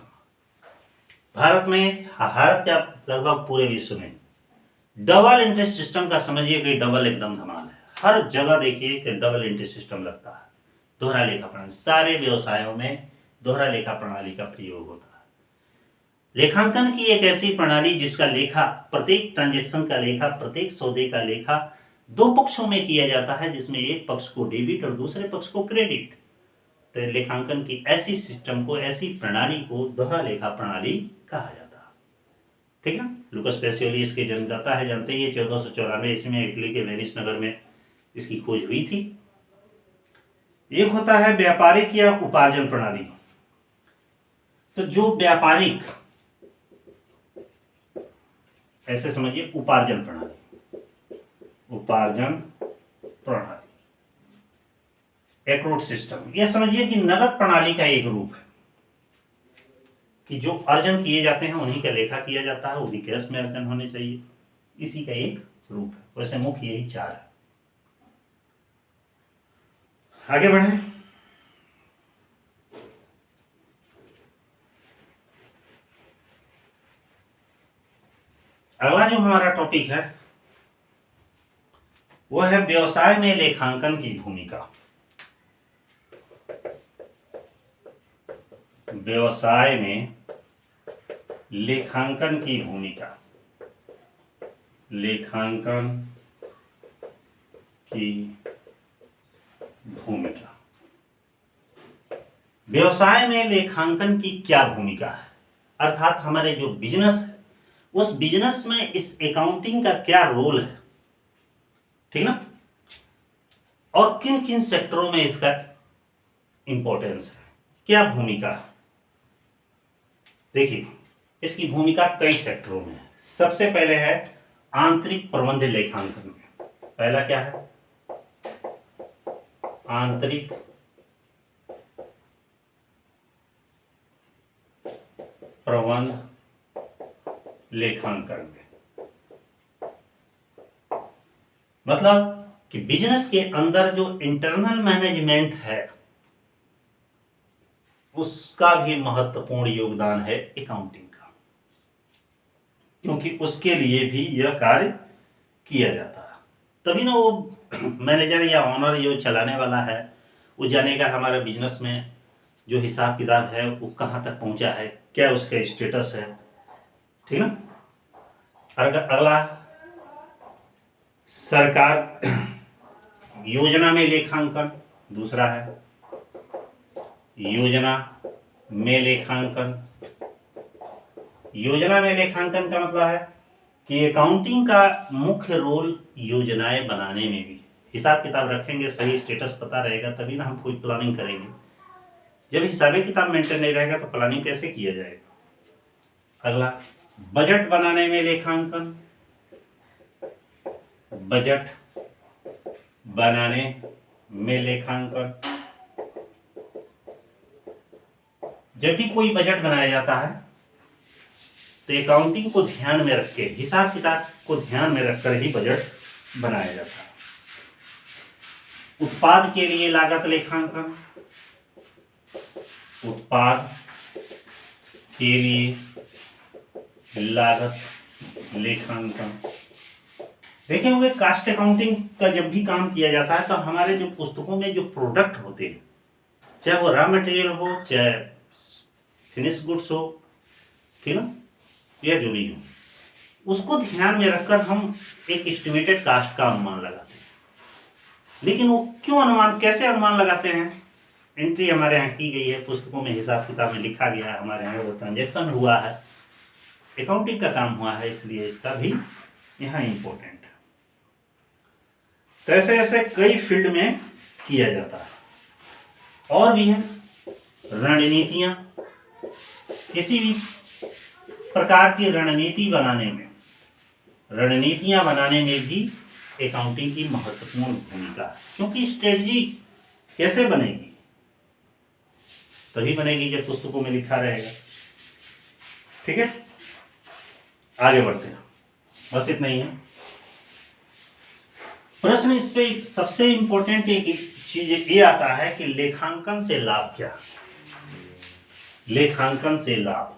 A: भारत के लगभग पूरे विश्व में डबल एंट्री सिस्टम का समझिए कि डबल एकदम धमाल है। हर जगह देखिए कि डबल एंट्री सिस्टम लगता है। दोहरा लेखा प्रणाली, सारे व्यवसायों में दोहरा लेखा प्रणाली का प्रयोग होता है। लेखांकन की एक ऐसी प्रणाली जिसका लेखा, प्रत्येक ट्रांजैक्शन का लेखा, प्रत्येक सौदे का लेखा दो पक्षों में किया जाता है, जिसमें एक पक्ष को डेबिट और दूसरे पक्ष को क्रेडिट। तो लेखांकन की ऐसी सिस्टम को, ऐसी प्रणाली को दोहरा लेखा प्रणाली कहा जाता है, ठीक है। लुकास पेसियोली इसके जन्मदाता है, जानते ही 1494 ईस्वी में इटली के वेनिस नगर में इसकी खोज हुई थी। एक होता है व्यापारिक या उपार्जन प्रणाली। तो जो व्यापारिक, ऐसे समझिए उपार्जन प्रणाली, उपार्जन प्रणाली, एक्रूट सिस्टम, यह समझिए कि नगद प्रणाली का एक रूप है कि जो अर्जन किए जाते हैं उन्हीं का लेखा किया जाता है, उन्हीं कैश में अर्जन होने चाहिए, इसी का एक रूप है। वैसे मुख्य यही चार है। आगे बढ़े। अगला जो हमारा टॉपिक है वह है व्यवसाय में लेखांकन की भूमिका। व्यवसाय में लेखांकन की भूमिका, लेखांकन की भूमिका। व्यवसाय में लेखांकन की क्या भूमिका है, अर्थात हमारे जो बिजनेस है उस बिजनेस में इस अकाउंटिंग का क्या रोल है, ठीक ना, और किन किन सेक्टरों में इसका इंपॉर्टेंस है, क्या भूमिका है। देखिए इसकी भूमिका कई सेक्टरों में है। सबसे पहले है आंतरिक प्रबंध लेखांकन में। पहला क्या है? आंतरिक प्रबंध लेखांकन में। मतलब कि बिजनेस के अंदर जो इंटरनल मैनेजमेंट है उसका भी महत्वपूर्ण योगदान है अकाउंटिंग का, क्योंकि उसके लिए भी यह कार्य किया जाता है। तभी ना वो मैनेजर या ऑनर जो चलाने वाला है वो जानेगा हमारे बिजनेस में जो हिसाब किताब है वो कहाँ तक पहुँचा है, क्या उसका स्टेटस है, ठीक ना। अगला सरकार योजना में लेखांकन, दूसरा है योजना में लेखांकन। योजना में लेखांकन का मतलब है कि अकाउंटिंग का मुख्य रोल योजनाएं बनाने में भी। हिसाब किताब रखेंगे, सही स्टेटस पता रहेगा तभी ना हम कोई प्लानिंग करेंगे। जब हिसाब किताब मेंटेन नहीं रहेगा तो प्लानिंग कैसे किया जाएगा। अगला बजट बनाने में लेखांकन। बजट बनाने में लेखांकन, जब भी कोई बजट बनाया जाता है तो अकाउंटिंग को ध्यान में रख के, हिसाब किताब को ध्यान में रखकर ही बजट बनाया जाता है। उत्पाद के लिए लागत लेखांकन। उत्पाद के लिए लागत लेखांकन। देखें हुए कास्ट अकाउंटिंग का जब भी काम किया जाता है तो हमारे जो पुस्तकों में जो प्रोडक्ट होते हैं, चाहे वो रॉ मटेरियल हो चाहे फिनिश गुड्स हो, ठीक ना, या जो भी हो, उसको ध्यान में रखकर हम एक एस्टिमेटेड कास्ट का अनुमान लगाते हैं। लेकिन वो क्यों अनुमान, कैसे अनुमान लगाते हैं। एंट्री हमारे यहाँ की गई है, पुस्तकों में हिसाब किताब में लिखा गया है, हमारे यहाँ वो ट्रांजेक्शन हुआ है, अकाउंटिंग का काम हुआ है, इसलिए इसका भी यहाँ इम्पोर्टेंट है। तो ऐसे ऐसे कई फील्ड में किया जाता है। और भी है रणनीतियां। किसी भी प्रकार की रणनीति बनाने में, रणनीतियां बनाने में भी अकाउंटिंग की महत्वपूर्ण भूमिका है। क्योंकि स्ट्रेटजी कैसे बनेगी, तभी बनेगी जब पुस्तकों में लिखा रहेगा। ठीक है, आगे बढ़ते हैं, बस इतना ही है। प्रश्न इस पे सबसे इंपॉर्टेंट एक चीज ये आता है कि लेखांकन से लाभ क्या। लेखांकन से लाभ,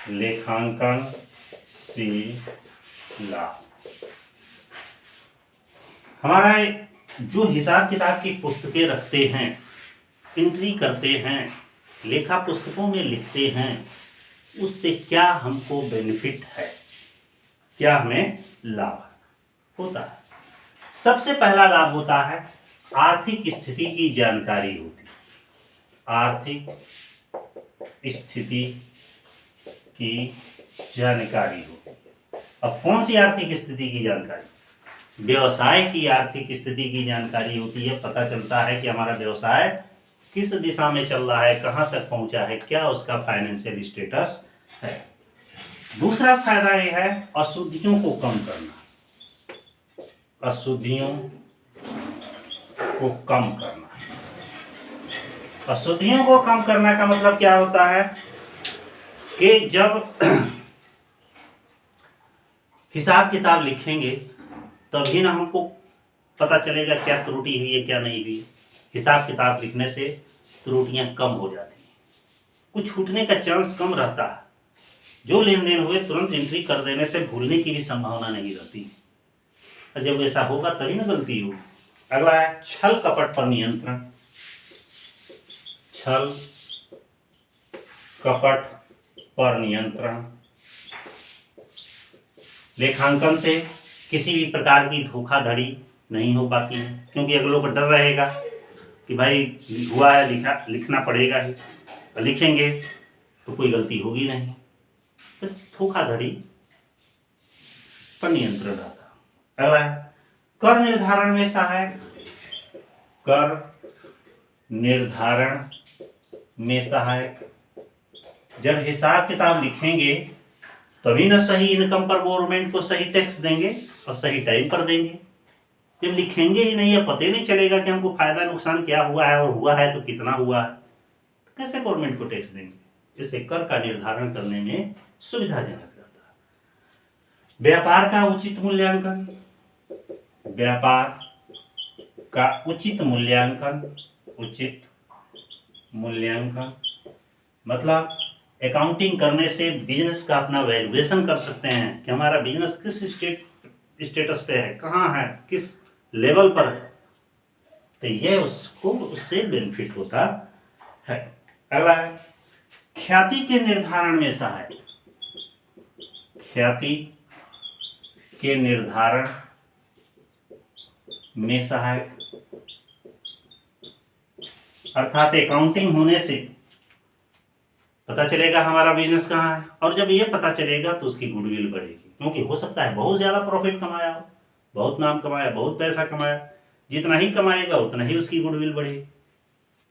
A: लेखांकन से लाभ। हमारा जो हिसाब किताब की पुस्तकें रखते हैं, एंट्री करते हैं, लेखा पुस्तकों में लिखते हैं, उससे क्या हमको बेनिफिट है, क्या हमें लाभ होता है। सबसे पहला लाभ होता है आर्थिक स्थिति की जानकारी होती है। आर्थिक स्थिति की जानकारी होती है। अब कौन सी आर्थिक स्थिति की जानकारी, व्यवसाय की आर्थिक स्थिति की जानकारी होती है। पता चलता है कि हमारा व्यवसाय किस दिशा में चल रहा है, कहां तक पहुंचा है, क्या उसका फाइनेंशियल स्टेटस है। दूसरा फायदा यह है अशुद्धियों को कम करना। अशुद्धियों को कम करना। अशुद्धियों को कम करना का मतलब क्या होता है कि जब हिसाब किताब लिखेंगे तभी ना हमको पता चलेगा क्या त्रुटि हुई है क्या नहीं हुई। हिसाब किताब लिखने से त्रुटियां कम हो जाती हैं, कुछ छूटने का चांस कम रहता है। जो लेन देन हुए तुरंत एंट्री कर देने से भूलने की भी संभावना नहीं रहती। जब ऐसा होगा तभी ना गलती हो। अगला है छल कपट पर नियंत्रण। छल कपट पर नियंत्रण। लेखांकन से किसी भी प्रकार की धोखाधड़ी नहीं हो पाती है, क्योंकि अगलों को डर रहेगा कि भाई हुआ है, लिखना पड़ेगा ही, लिखेंगे तो कोई गलती होगी नहीं, तो धोखाधड़ी पर नियंत्रण रहता। अगला है कर निर्धारण में सहायक। कर निर्धारण में सहायक। जब हिसाब किताब लिखेंगे तभी ना सही इनकम पर गवर्नमेंट को सही टैक्स देंगे और सही टाइम पर देंगे। जब लिखेंगे ही नहीं है, पता नहीं चलेगा कि हमको फायदा नुकसान क्या हुआ है और हुआ है तो कितना हुआ है, तो कैसे गवर्नमेंट को टैक्स देंगे। इससे कर का निर्धारण करने में सुविधाजनक रहता है। व्यापार का उचित मूल्यांकन, व्यापार का उचित मूल्यांकन, उचित मूल्यांकन मतलब अकाउंटिंग करने से बिजनेस का अपना वैल्यूएशन कर सकते हैं कि हमारा बिजनेस किस स्टेटस पे है, कहाँ है, किस लेवल पर है, तो ये उसको उससे बेनिफिट होता है। अगला है ख्याति के निर्धारण में सहायक, ख्याति के निर्धारण में सहायक अर्थात अकाउंटिंग होने से पता चलेगा हमारा बिजनेस कहाँ है, और जब ये पता चलेगा तो उसकी गुडविल बढ़ेगी, क्योंकि हो सकता है बहुत ज़्यादा प्रॉफिट कमाया हो, बहुत नाम कमाया, बहुत पैसा कमाया, जितना ही कमाएगा उतना ही उसकी गुडविल बढ़ेगी,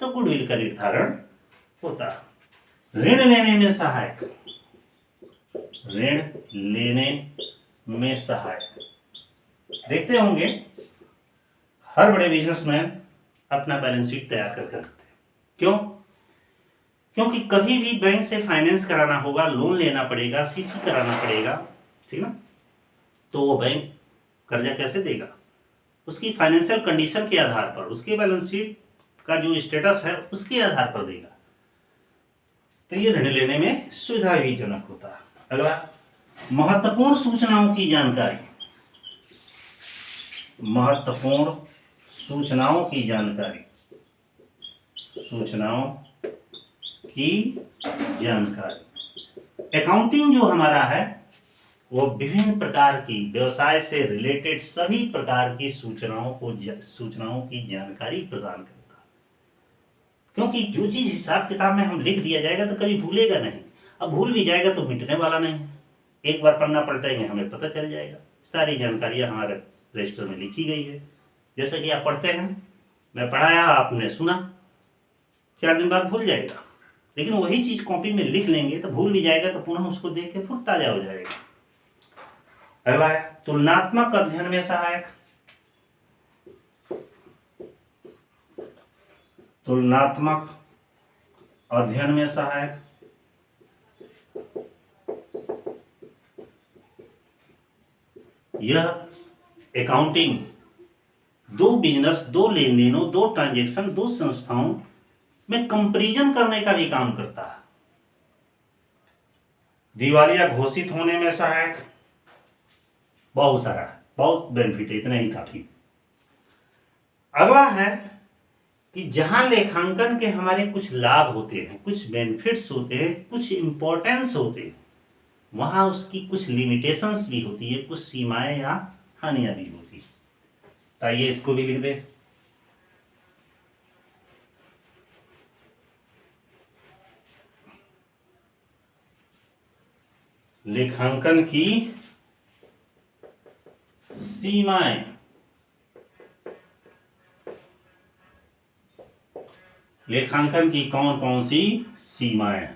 A: तो गुडविल का निर्धारण होता है। ऋण लेने में सहायक, ऋण लेने में सहायक देखते होंगे हर बड़े बिजनेसमैन अपना बैलेंस शीट तैयार करके रखते हैं। क्यों? क्योंकि कभी भी बैंक से फाइनेंस कराना होगा, लोन लेना पड़ेगा, सीसी कराना पड़ेगा, ठीक ना, तो वो बैंक कर्जा कैसे देगा? उसकी फाइनेंशियल कंडीशन के आधार पर, उसके बैलेंस शीट का जो स्टेटस है उसके आधार पर देगा, तो ये ऋण लेने में सुविधाजनक होता है। अगला महत्वपूर्ण सूचनाओं की जानकारी, महत्वपूर्ण सूचनाओं की जानकारी, सूचनाओं की जानकारी। अकाउंटिंग जो हमारा है वो विभिन्न प्रकार की व्यवसाय से रिलेटेड सभी प्रकार की सूचनाओं की जानकारी प्रदान करता है, क्योंकि जो चीज हिसाब किताब में हम लिख दिया जाएगा तो कभी भूलेगा नहीं, अब भूल भी जाएगा तो मिटने वाला नहीं है, एक बार पढ़ना पलटेंगे हमें पता चल जाएगा, सारी जानकारियां हमारे रजिस्टर में लिखी गई है। जैसे कि आप पढ़ते हैं, मैं पढ़ाया, आपने सुना, 4 दिन बाद भूल जाएगा, लेकिन वही चीज कॉपी में लिख लेंगे तो भूल भी जाएगा, तो पुनः उसको देख के फिर ताजा हो जाएगा। अगला है तुलनात्मक अध्ययन में सहायक, तुलनात्मक अध्ययन में सहायक यह अकाउंटिंग दो बिजनेस, दो लेन देनों, दो ट्रांजैक्शन, दो संस्थाओं में कंपैरिजन करने का भी काम करता है। दिवालिया घोषित होने में सहायक, बहुत सारा है, बहुत बेनिफिट है, इतना ही काफी। अगला है कि जहां लेखांकन के हमारे कुछ लाभ होते हैं, कुछ बेनिफिट्स होते हैं, कुछ इंपॉर्टेंस होते हैं, वहां उसकी कुछ लिमिटेशंस भी होती है, कुछ सीमाएं या हानियां भी होती है। आइए इसको भी लिख दे। लेखांकन की सीमाएं, लेखांकन की कौन कौन सी सीमाएं?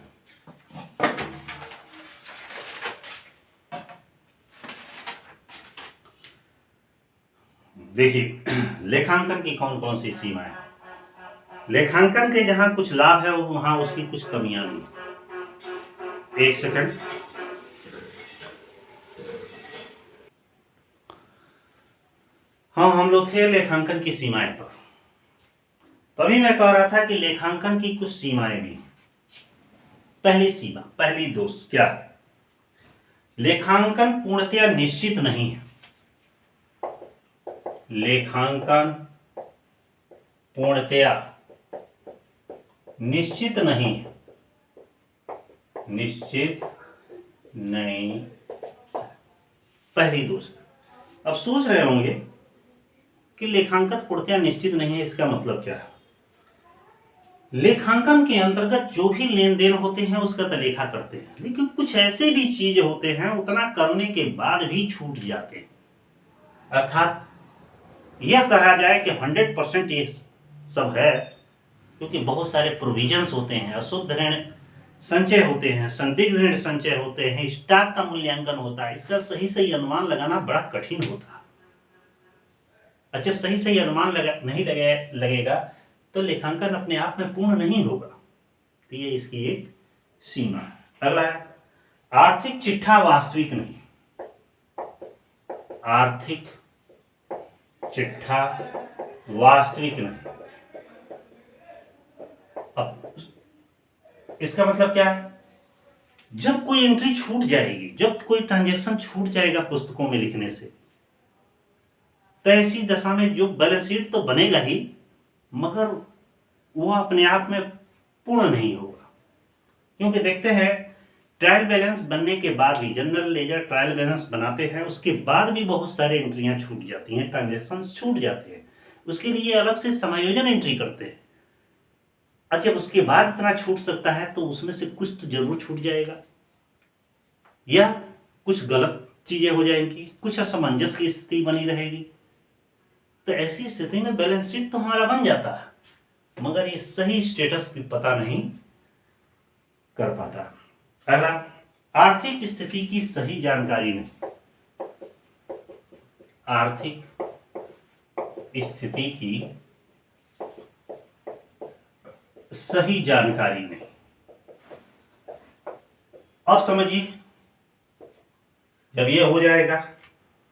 A: देखिए लेखांकन की कौन कौन सी सीमाएं, लेखांकन के जहां कुछ लाभ है वहां उसकी कुछ कमियां भी। एक सेकंड, हाँ हम लोग थे लेखांकन की सीमाएं पर, तभी मैं कह रहा था कि लेखांकन की कुछ सीमाएं भी। पहली सीमा, पहली दोष क्या है? लेखांकन पूर्णतया निश्चित नहीं है, लेखांकन पूर्णतया निश्चित नहीं है, निश्चित नहीं, पहली दोष। अब सोच रहे होंगे कि लेखांकन पूर्णतया निश्चित नहीं है, इसका मतलब क्या है? लेखांकन के अंतर्गत जो भी लेन देन होते हैं उसका तो लेखा करते हैं, लेकिन कुछ ऐसे भी चीज होते हैं उतना करने के बाद भी छूट जाते हैं, अर्थात यह कहा जाए कि 100% ये सब है, क्योंकि बहुत सारे प्रोविजंस होते हैं, अशुद्ध ऋण संचय होते हैं, संदिग्ध ऋण संचय होते हैं, स्टॉक का मूल्यांकन होता है, इसका सही सही अनुमान लगाना बड़ा कठिन होता है। जब सही सही अनुमान नहीं लगेगा तो लेखांकन अपने आप में पूर्ण नहीं होगा, तो ये इसकी एक सीमा है। अगला है आर्थिक चिट्ठा वास्तविक नहीं। आर्थिक चिट्ठा वास्तविक नहीं। अब इसका मतलब क्या है? जब कोई एंट्री छूट जाएगी, जब कोई ट्रांजैक्शन छूट जाएगा पुस्तकों में लिखने से, तो ऐसी दशा में जो बैलेंस शीट तो बनेगा ही, मगर वो अपने आप में पूर्ण नहीं होगा। क्योंकि देखते हैं ट्रायल बैलेंस बनने के बाद भी, जनरल लेजर ट्रायल बैलेंस बनाते हैं, उसके बाद भी बहुत सारे एंट्रियां छूट जाती हैं, ट्रांजैक्शन छूट जाते हैं। उसके लिए अलग से समायोजन एंट्री करते हैं। अच्छा, उसके बाद इतना छूट सकता है तो उसमें से कुछ तो जरूर छूट जाएगा, या कुछ गलत चीजें हो जाएंगी, कुछ असमंजस की स्थिति बनी रहेगी। तो ऐसी स्थिति में बैलेंस शीट तो हमारा बन जाता है, मगर ये सही स्टेटस की पता नहीं कर पाता। पहला, आर्थिक स्थिति की सही जानकारी नहीं। आर्थिक स्थिति की सही जानकारी नहीं। अब समझिए, जब ये हो जाएगा,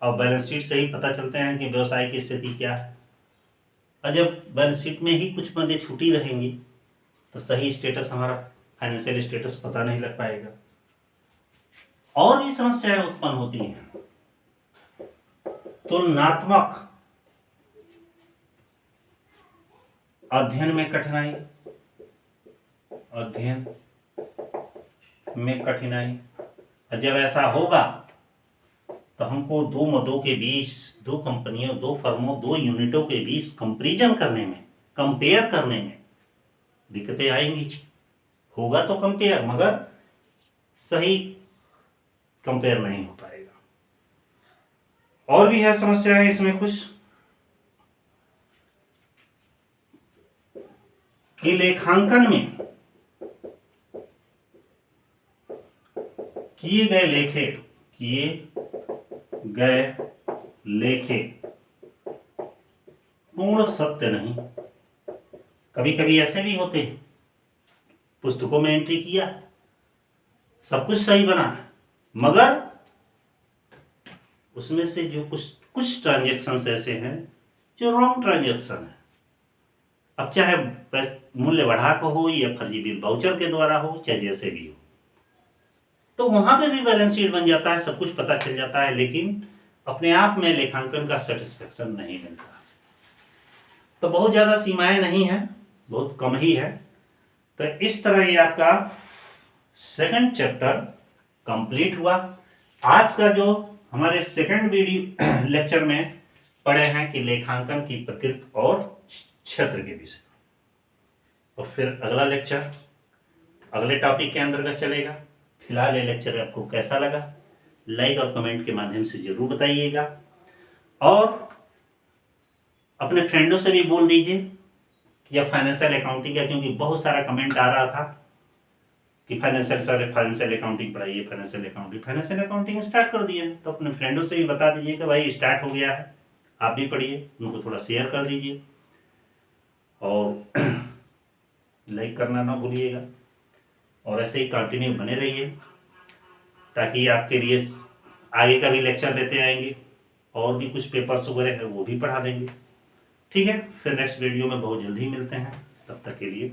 A: अब बैलेंस शीट से ही पता चलते हैं कि व्यवसाय की स्थिति क्या है। और जब बैलेंस शीट में ही कुछ मदे छूटी रहेंगी तो सही स्टेटस, हमारा फाइनेंशियल स्टेटस पता नहीं लग पाएगा। और भी समस्याएं उत्पन्न होती हैं। तुलनात्मक अध्ययन में कठिनाई, अध्ययन में कठिनाई। और जब ऐसा होगा तो हमको दो मदों के बीच, दो कंपनियों, दो फर्मों, दो यूनिटों के बीच कंपैरिजन करने में, कंपेयर करने में दिक्कतें आएंगी। होगा तो कंपेयर, मगर सही कंपेयर नहीं हो पाएगा। और भी है समस्याएं इसमें कुछ, कि लेखांकन में किए गए लेखे पूर्ण सत्य नहीं। कभी कभी ऐसे भी होते हैं, पुस्तकों में एंट्री किया, सब कुछ सही बना, मगर उसमें से जो कुछ ट्रांजैक्शंस ऐसे हैं जो रॉन्ग ट्रांजैक्शन है। अब चाहे मूल्य बढ़ा को हो या फर्जी बिल वाउचर के द्वारा हो, चाहे जैसे भी हो, तो वहां पे भी बैलेंस शीट बन जाता है, सब कुछ पता चल जाता है, लेकिन अपने आप में लेखांकन का सेटिस्फेक्शन नहीं मिलता। तो बहुत ज्यादा सीमाएं नहीं है, बहुत कम ही है। तो इस तरह ये आपका सेकंड चैप्टर कंप्लीट हुआ। आज का जो हमारे सेकंड वीडियो लेक्चर में पढ़े हैं कि लेखांकन की प्रकृति और क्षेत्र के विषय। तो फिर अगला लेक्चर अगले टॉपिक के अंतर्गत चलेगा। फिलहाल ये लेक्चर आपको कैसा लगा, लाइक और कमेंट के माध्यम से जरूर बताइएगा, और अपने फ्रेंडों से भी बोल दीजिए कि अब फाइनेंशियल अकाउंटिंग का, क्योंकि बहुत सारा कमेंट आ रहा था कि फाइनेंशियल अकाउंटिंग पढ़ाइए, फाइनेंशियल अकाउंटिंग स्टार्ट कर दिए हैं। तो अपने फ्रेंडों से भी बता दीजिए कि भाई स्टार्ट हो गया है, आप भी पढ़िए, उनको थोड़ा शेयर कर दीजिए, और लाइक करना ना भूलिएगा, और ऐसे ही कंटिन्यू बने रहिए, ताकि आपके लिए आगे का भी लेक्चर देते आएंगे, और भी कुछ पेपर्स वगैरह है वो भी पढ़ा देंगे। ठीक है, फिर नेक्स्ट वीडियो में बहुत जल्दी ही मिलते हैं, तब तक के लिए